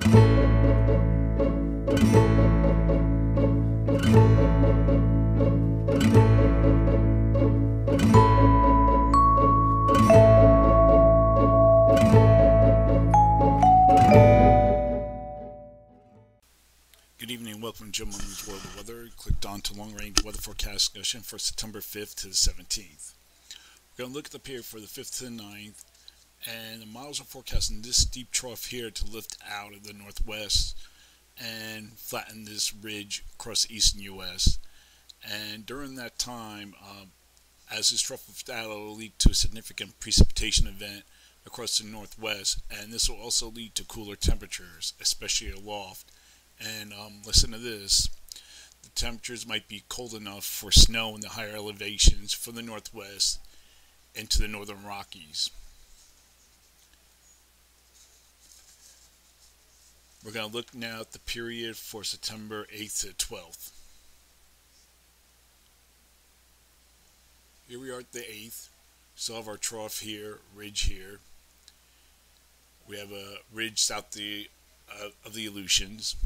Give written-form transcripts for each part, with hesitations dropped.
Good evening and welcome to Jim Munley's World of Weather. Clicked on to long-range weather forecast discussion for September 5th to the 17th. We're going to look at the period for the 5th to the 9th, and the models are forecasting this deep trough here to lift out of the northwest and flatten this ridge across the eastern U.S. And during that time, as this trough lifts out, it will lead to a significant precipitation event across the northwest, and this will also lead to cooler temperatures, especially aloft. And listen to this, the temperatures might be cold enough for snow in the higher elevations from the northwest into the northern Rockies. We're going to look now at the period for September 8th to 12th. Here we are at the 8th. Still have our trough here, ridge here. We have a ridge south of the Aleutians.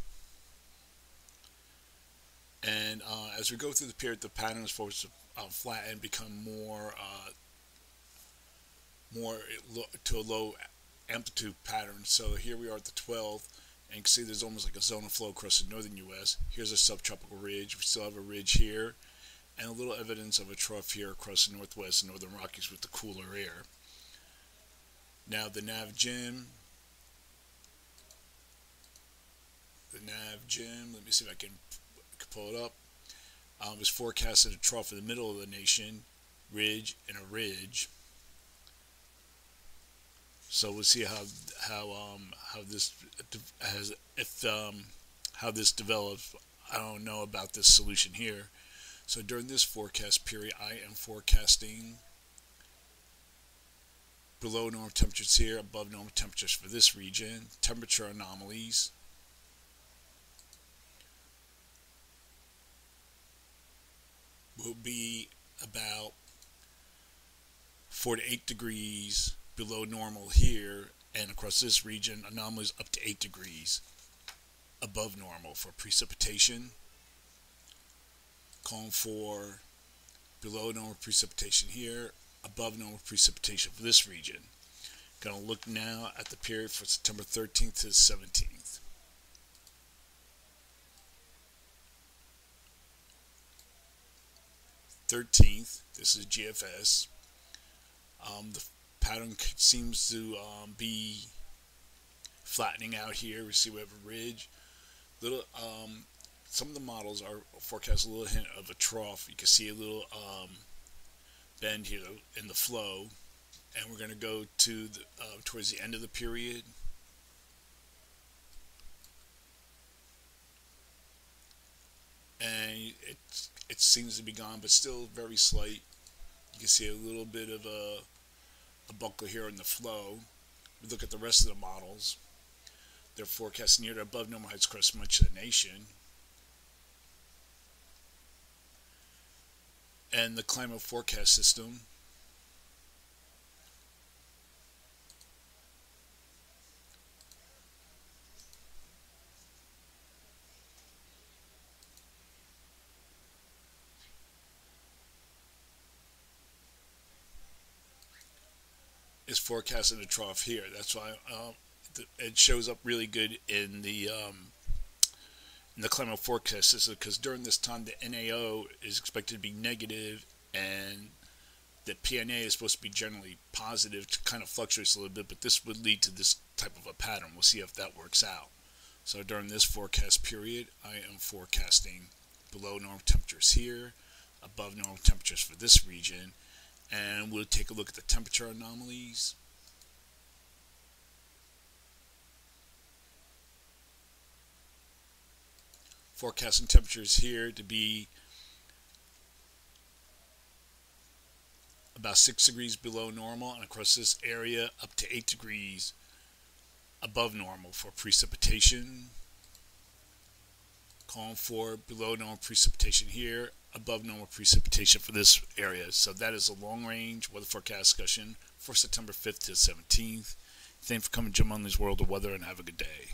And as we go through the period, the pattern is supposed to flatten, become more to a low amplitude pattern. So here we are at the 12th, and you can see there's almost like a zone of flow across the northern U.S. Here's a subtropical ridge. We still have a ridge here, and a little evidence of a trough here across the northwest and northern Rockies with the cooler air. Now the NavJim, let me see if I can pull it up, is forecasted a trough in the middle of the nation, ridge and a ridge. So we'll see how this develops. I don't know about this solution here. So during this forecast period, I am forecasting below normal temperatures here, above normal temperatures for this region, temperature anomalies. Will be about 4 to 8 degrees below normal here, and across this region anomalies up to 8 degrees above normal for precipitation. Calling for below normal precipitation here, above normal precipitation for this region. Going to look now at the period for September 13th to the 17th. This is GFS. The pattern seems to be flattening out here. We see we have a ridge. Some of the models are forecast a little hint of a trough. You can see a little bend here in the flow, and we're going to go to towards the end of the period. And it seems to be gone, but still very slight. You can see a little bit of a buckle here in the flow. We look at the rest of the models. They're forecasting near to above normal heights across much of the nation. And the climate forecast system is forecasted a trough here. That's why it shows up really good in the climate forecast system, because during this time the NAO is expected to be negative and the PNA is supposed to be generally positive. It kind of fluctuates a little bit, but this would lead to this type of a pattern. We'll see if that works out. So during this forecast period, I am forecasting below normal temperatures here, above normal temperatures for this region, and we'll take a look at the temperature anomalies. Forecasting temperatures here to be about 6 degrees below normal, and across this area up to 8 degrees above normal for precipitation. Calling for below normal precipitation here, above normal precipitation for this area. So that is a long-range weather forecast discussion for September 5th to 17th. Thanks for coming to Jim Munley's World of Weather, and have a good day.